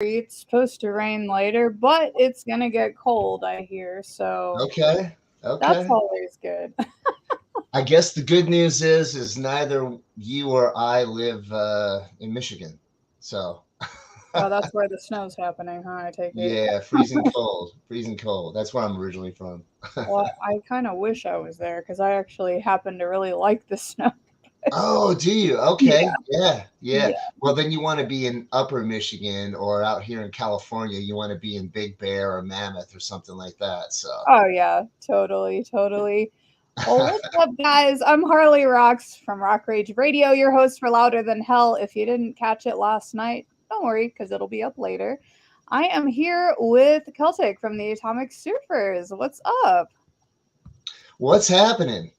It's supposed to rain later, but it's gonna get cold, I hear. So Okay. that's Okay. always good. I guess the good news is neither you or I live in Michigan. So Oh, that's where the snow's happening, huh? I take it. yeah, freezing cold. Freezing cold. That's where I'm originally from. Well, I kind of wish I was there because I actually happen to really like the snow. Oh, do you? Yeah, Okay. Yeah. Yeah. yeah. Well, then you want to be in Upper Michigan or out here in California. You want to be in Big Bear or Mammoth or something like that. So, Oh yeah, totally, totally. Well, what's up, guys? I'm Harley Roxx from Rock Rage Radio, your host for Louder Than Hell. If you didn't catch it last night, don't worry, because it'll be up later. I am here with Celtic from the Atomic Surfers. What's up? what's happening?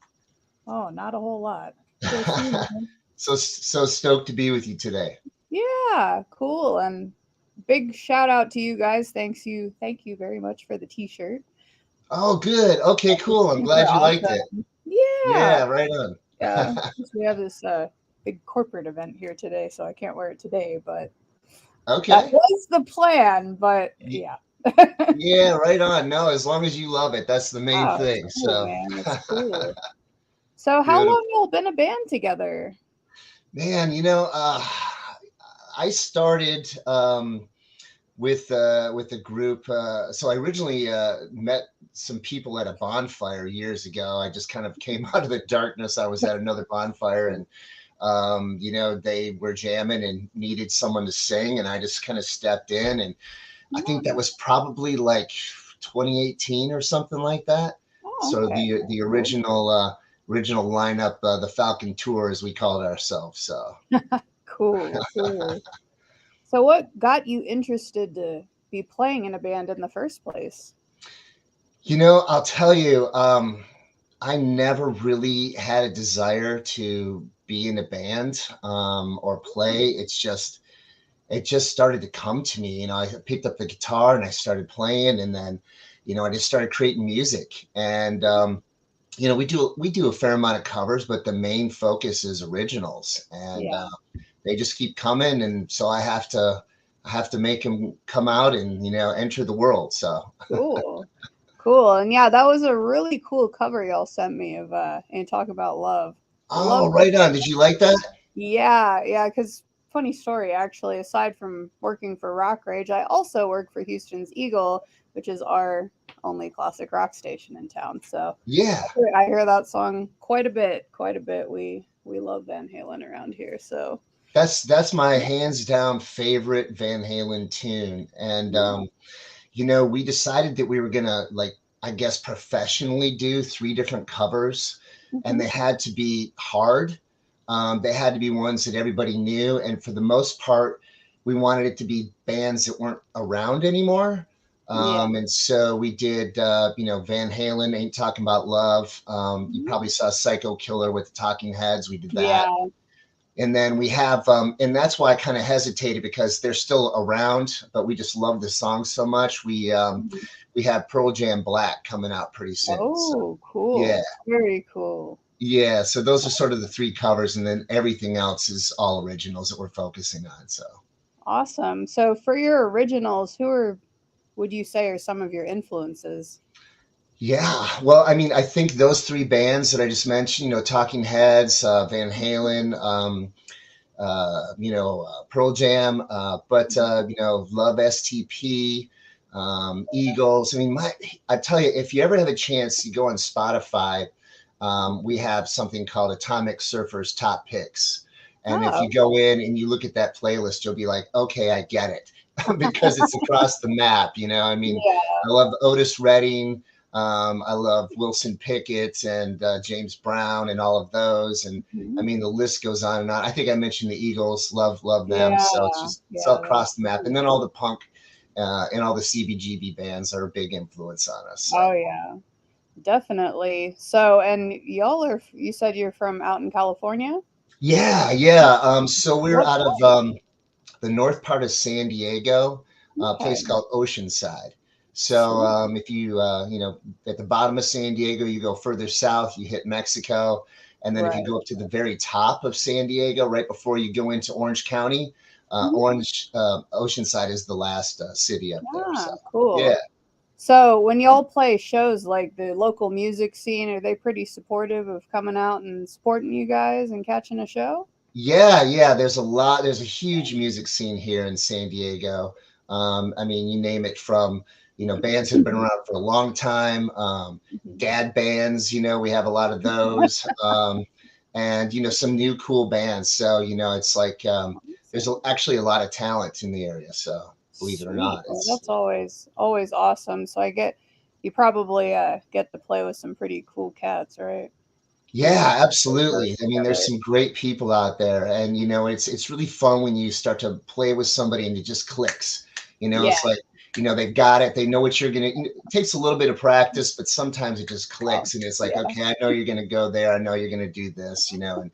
Oh, not a whole lot. Just you know. So stoked to be with you today. Yeah, cool. And big shout out to you guys. Thank you very much for the t-shirt. Oh, good. Okay, cool. I'm Super glad you liked it. awesome. Yeah. Yeah, right on. Yeah. Just we have this big corporate event here today, so I can't wear it today, but that Okay. was the plan, but Y- yeah. Yeah, right on. No, as long as you love it, that's the main Oh, it's thing. cool, So, man. It's cool. So how beautiful. long y'all been a band together? Man, I started with a group. So I originally met some people at a bonfire years ago. I just kind of came out of the darkness. I was at another bonfire, and they were jamming and needed someone to sing, and I just kind of stepped in, and I think that Nice. was probably like 2018 or something like that. Oh, So okay. the Cool. original lineup, the Falcon Tour, as we called ourselves. So. Cool, cool. So what got you interested to be playing in a band in the first place? I'll tell you, I never really had a desire to be in a band or play. It just started to come to me. I picked up the guitar and I started playing, and then, I just started creating music. And we do a fair amount of covers, but the main focus is originals, and Yeah. they just keep coming, and so I have to make them come out and enter the world. So. Cool. Cool. And yeah, that was a really cool cover y'all sent me of and talk about love. Oh, Love right on. Did you like that? yeah, yeah, because funny story actually, aside from working for Rock Rage, I also work for Houston's Eagle, which is our only classic rock station in town. So Yeah. I hear that song quite a bit, quite a bit. We love Van Halen around here. So That's my yeah, hands down favorite Van Halen tune. And yeah. we decided that we were gonna, like, I guess, professionally do three different covers, and Hmm. they had to be hard. They had to be ones that everybody knew, and for the most part, we wanted it to be bands that weren't around anymore. Yeah. And so we did, Van Halen, "Ain't Talking About Love." You Mhm. probably saw Psycho Killer with the Talking Heads. We did that. Yeah. And then we have, and that's why I kind of hesitated, because they're still around, but we just love the song so much. We Mhm. we have Pearl Jam Black coming out pretty soon. So Oh, yeah, cool. Very cool. yeah. So those are sort of the three covers, and then everything else is all originals that we're focusing on. So Awesome. So for your originals, who are would you say are some of your influences? yeah, well, I mean, I think those three bands that I just mentioned, Talking Heads, Van Halen, Pearl Jam, but Love STP, Eagles. I mean, I tell you, if you ever have a chance, you go on Spotify. We have something called Atomic Surfers Top Picks, and if you Oh, go in and you look at that playlist, you'll be like, okay, I get it, because it's across the map. I mean, yeah. I love Otis Redding. I love Wilson Pickett and James Brown and all of those. And I Mhm. mean, the list goes on and on. I think I mentioned the Eagles, love them. Yeah. So it's all Yeah, they're across the map. And then all the punk and all the CBGB bands are a big influence on us. So oh yeah. Definitely. So, and y'all are you said you're from out in California? yeah, yeah. So we're What out of part? the north part of San Diego, a place Okay. called Oceanside. So Sweet. if you at the bottom of San Diego, you go further south, you hit Mexico, and then if you Right. go up to the very top of San Diego, right before you go into Orange County, Mhm. Orange, Oceanside is the last city up there. So Ah, yeah. cool. So when y'all play shows, like the local music scene, are they pretty supportive of coming out and supporting you guys and catching a show? Yeah, yeah. There's a huge music scene here in San Diego. I mean, you name it, from bands that have been around for a long time, Mhm. dad bands. We have a lot of those, and some new cool bands. So it's like there's Awesome. actually a lot of talent in the area. So believe it or Sweet. not, Well, it's that's always awesome. So I get you probably get to play with some pretty cool cats, right? Being a yeah, absolutely. I mean, there's together. some great people out there, and it's really fun when you start to play with somebody and it just clicks. Yeah. It's like they've got it. They know what you're gonna. It takes a little bit of practice, but sometimes it just Oh, clicks, and it's like, yeah. okay, I know you're gonna go there. I know you're gonna do this. And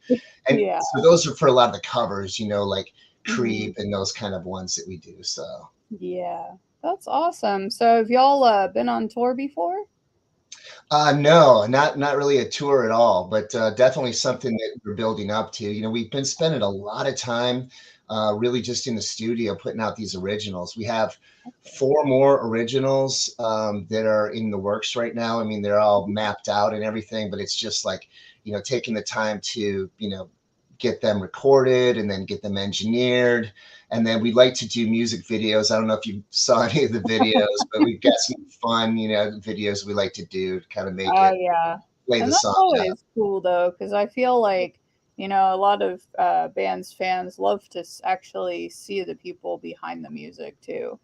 Yeah. so those are for a lot of the covers. Like Hmm. Creep and those kind of ones that we do. So. Yeah. That's awesome. So have y'all been on tour before? No, not really a tour at all, but definitely something that we're building up to. We've been spending a lot of time really just in the studio putting out these originals. We have four more originals that are in the works right now. I mean, they're all mapped out and everything, but it's just like, taking the time to, get them recorded and then get them engineered. And then we like to do music videos. I don't know if you saw any of the videos, but we've got some fun, videos we like to do to kind of make Oh it yeah. play And the that's song up. always cool though, because I feel like, a lot of bands fans love to actually see the people behind the music too.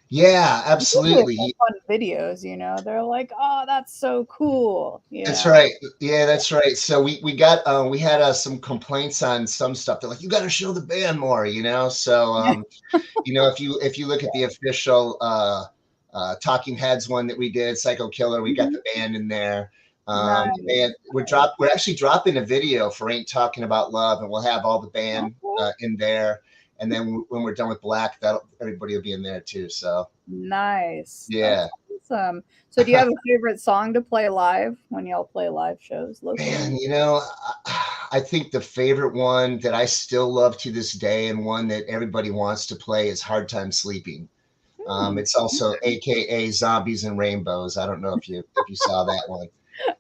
Yeah, Especially if absolutely. they're fun videos, they're like, oh, that's so cool, That's right. Yeah, that's right. So we had some complaints on some stuff. They're like, you got to show the band more, So Yeah. if you look at the official Talking Heads one that we did, Psycho Killer, we got Mhm. the band in there. Nice. And we're actually dropping a video for Ain't Talking About Love, and we'll have all the band Okay. in there. And then when we're done with Black, that everybody will be in there too. So Nice. That's yeah. awesome. So do you have a favorite song to play live when y'all play live shows Man, locally? I think the favorite one that I still love to this day, and one that everybody wants to play, is Hard Time Sleeping. Hmm. It's also AKA Zombies and Rainbows. I don't know if you saw that one,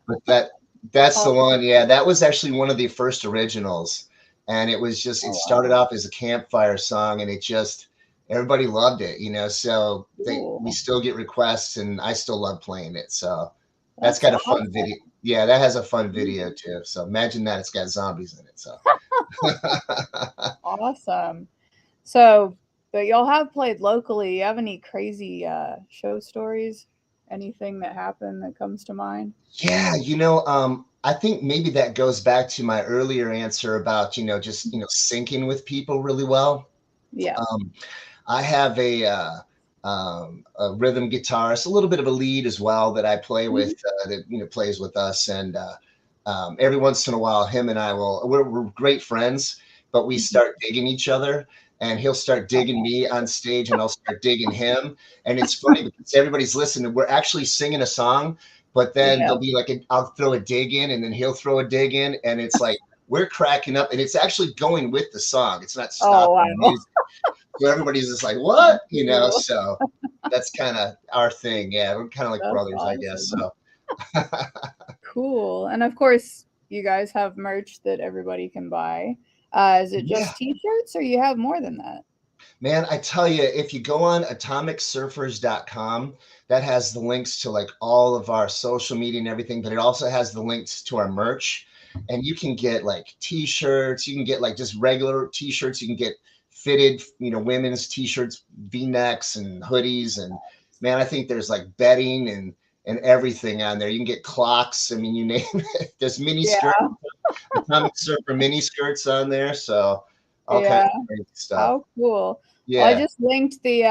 but that's the Oh, one. Yeah, that was actually one of the first originals, and it oh started wow. off as a campfire song, and it just everybody loved it. So we Cool. still get requests, and I still love playing it. So that's That's got a fun awesome. video. Yeah, that has a fun video too. So imagine that it's got zombies in it. So Awesome. So, but y'all have played locally. You have any crazy show stories? Anything that happened that comes to mind? yeah, I think maybe that goes back to my earlier answer about just syncing with people really well. Yeah. Um, I have a rhythm guitarist, a little bit of a lead as well that I play with, Mhm. that plays with us, and every once in a while, him and I we're great friends, but we Mhm. start digging each other, and he'll start digging me on stage, and I'll start digging him, and it's funny because everybody's listening. We're actually singing a song, but then Yeah. there'll be like I'll throw a dig in, and then he'll throw a dig in, and it's like we're cracking up, and it's actually going with the song. It's not Oh stopping the wow. music. So everybody's just like, what? Cool. So that's kind of our thing. Yeah, we're kind of like That's brothers, I guess. awesome. So, Cool. And of course, you guys have merch that everybody can buy. Is it yeah, just t-shirts or you have more than that? man, I tell you, if you go on atomicsurfers.com, that has the links to like all of our social media and everything, but it also has the links to our merch. And you can get like t-shirts, you can get like just regular t-shirts, you can get fitted, women's t-shirts, v-necks and hoodies. And man, I think there's like bedding and everything on there. You can get clocks. I mean, you name it. There's mini skirts, Yeah. Atomic Surfer mini skirts on there. So all kinds Yeah. of great stuff. How cool. Well, I Yeah. just linked the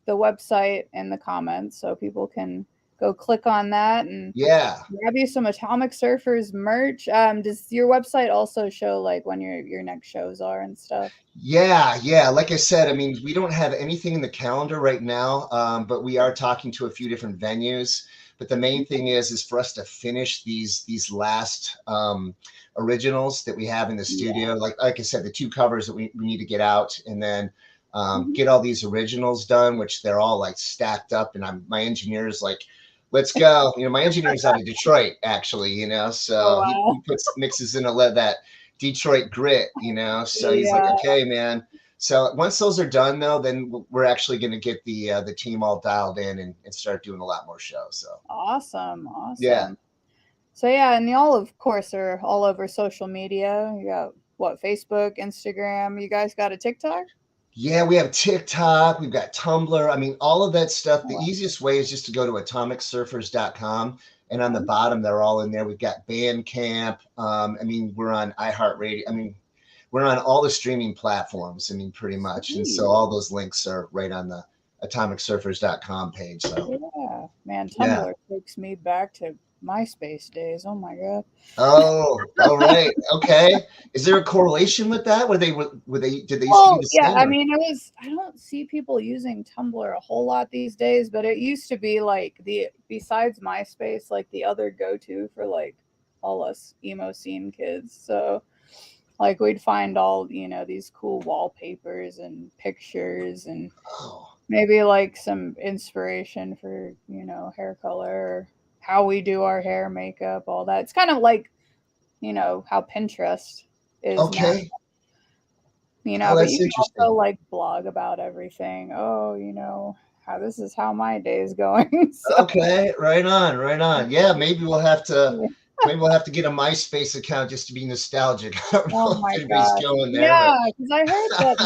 website in the comments so people can go click on that and Yeah. grab you some Atomic Surfers merch. Does your website also show like when your next shows are and stuff? Yeah. Yeah. Like I said, I mean, we don't have anything in the calendar right now, but we are talking to a few different venues. But the main thing is for us to finish these last originals that we have in the studio. Like I said, the 2 covers that we need to get out, and then get all these originals done, which they're all like stacked up. And my engineer is like, let's go. My engineer is out of Detroit, actually, Oh so he wow. mixes in that Detroit grit, so he's like, Yeah. okay, man. So once those are done, though, then we're actually going to get the team all dialed in and start doing a lot more shows. So Awesome. yeah, Awesome. So yeah, and y'all of course are all over social media. You got what, Facebook, Instagram, you guys got a TikTok? yeah, we have TikTok, we've got Tumblr. I mean, all of that stuff. The Oh, easiest way is just to go to atomicsurfers.com. And on the wow. bottom, they're all in there. We've got Bandcamp. I mean, we're on iHeartRadio. I mean, we're on all the streaming platforms. I mean, pretty much. And so Sweet. all those links are right on the atomicsurfers.com page. So Yeah. Man, yeah. Tumblr takes me back to MySpace days. Oh my god. Oh, all right. Okay. Is there a correlation with that? Did they used to be Well, the yeah, same? I Or? mean, I don't see people using Tumblr a whole lot these days, but it used to be like besides MySpace, like the other go-to for like all us emo scene kids. So like we'd find all, these cool wallpapers and pictures and Oh, maybe like some inspiration for, hair color, how we do our hair, makeup, all that. It's kind of like, how Pinterest is now, okay. Oh, but that's you can also interesting. like blog about everything. Oh, how this is how my day is going. So, Okay, right on, right on. Yeah, maybe we'll have to get a MySpace account just to be nostalgic. I don't oh know my if anybody's gosh. going there, Yeah, but because I heard that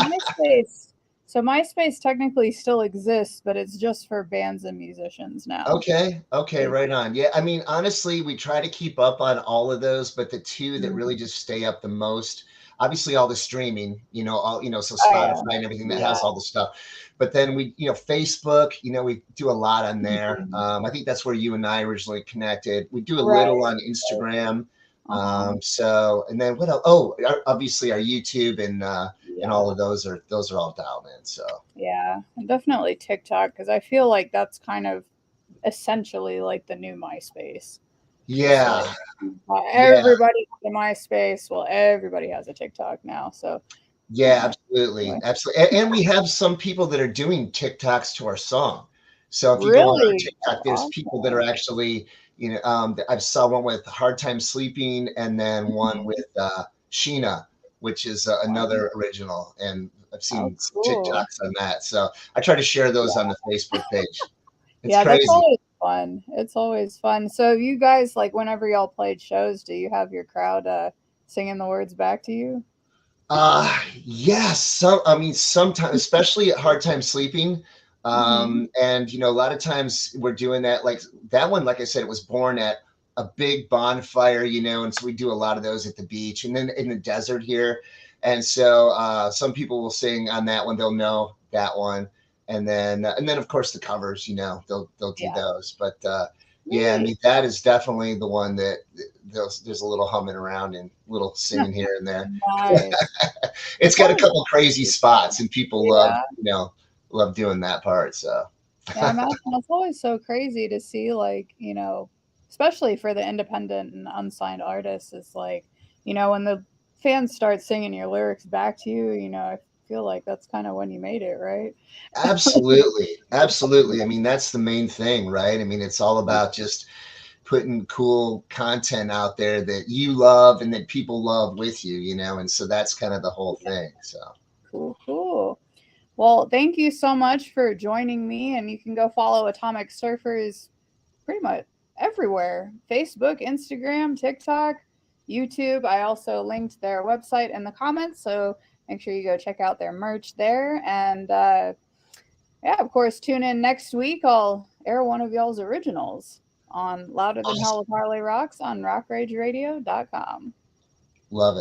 MySpace technically still exists, but it's just for bands and musicians now. okay, okay, Like, right on. Yeah, I mean, honestly, we try to keep up on all of those, but the 2 that mm, really just stay up the most, obviously all the streaming, so oh yeah, Spotify and everything that yeah. has all the stuff. But then Facebook, we do a lot on there. Mhm. I think that's where you and I originally connected. We do a Right. little on Right. Instagram. Uh-huh. So and then what else? Oh, obviously our YouTube and Yeah. all of those are all dialed in. So Yeah. And definitely TikTok because I feel like that's kind of essentially like the new MySpace. It's like yeah, yeah. everybody has a MySpace. Well, everybody has a TikTok now. So, Yeah, uh, absolutely, anyway. absolutely, and we have some people that are doing TikToks to our song. So if you go on our Really? That's TikTok, there's people that are awesome. actually, I saw one with Hard Time Sleeping, and then one Mhm. with Sheena, which is Wow. another original, and I've Oh, seen some cool. TikToks on that. So I try to share those on Yeah. the Facebook page. It's Yeah, that's crazy. always fun. It's always fun. So, you guys, like, whenever y'all played shows, do you have your crowd singing the words back to you? Yes. I mean, sometimes, especially at hard time sleeping. Hmm. And a lot of times we're doing that. Like that one, like I said, it was born at a big bonfire, and so we do a lot of those at the beach and then in the desert here. And so some people will sing on that one; they'll know that one. And then of course the covers, they'll do Yeah. those. But yeah, I Sweet. mean that is definitely the one that there's a little humming around and little singing here and there. Nice. It's That's got a always couple crazy really fun. spots and people love Yeah. love doing that part. So Yeah, I imagine that's always so crazy to see, like, especially for the independent and unsigned artists, it's like, when the fans start singing your lyrics back to you, I feel like that's kind of when you made it, right? absolutely, absolutely. I mean that's the main thing, right? I mean it's all about just putting cool content out there that you love and that people love with you, and so that's kind of the whole Yeah, thing. So cool, cool. Well, thank you so much for joining me, and you can go follow Atomic Surfers pretty much everywhere: Facebook, Instagram, TikTok, YouTube. I also linked their website in the comments, so make sure you go check out their merch there. And yeah, of course, tune in next week. I'll air one of y'all's originals on Louder Than Hell awesome. with Harley Rocks on rockrageradio.com. Love it.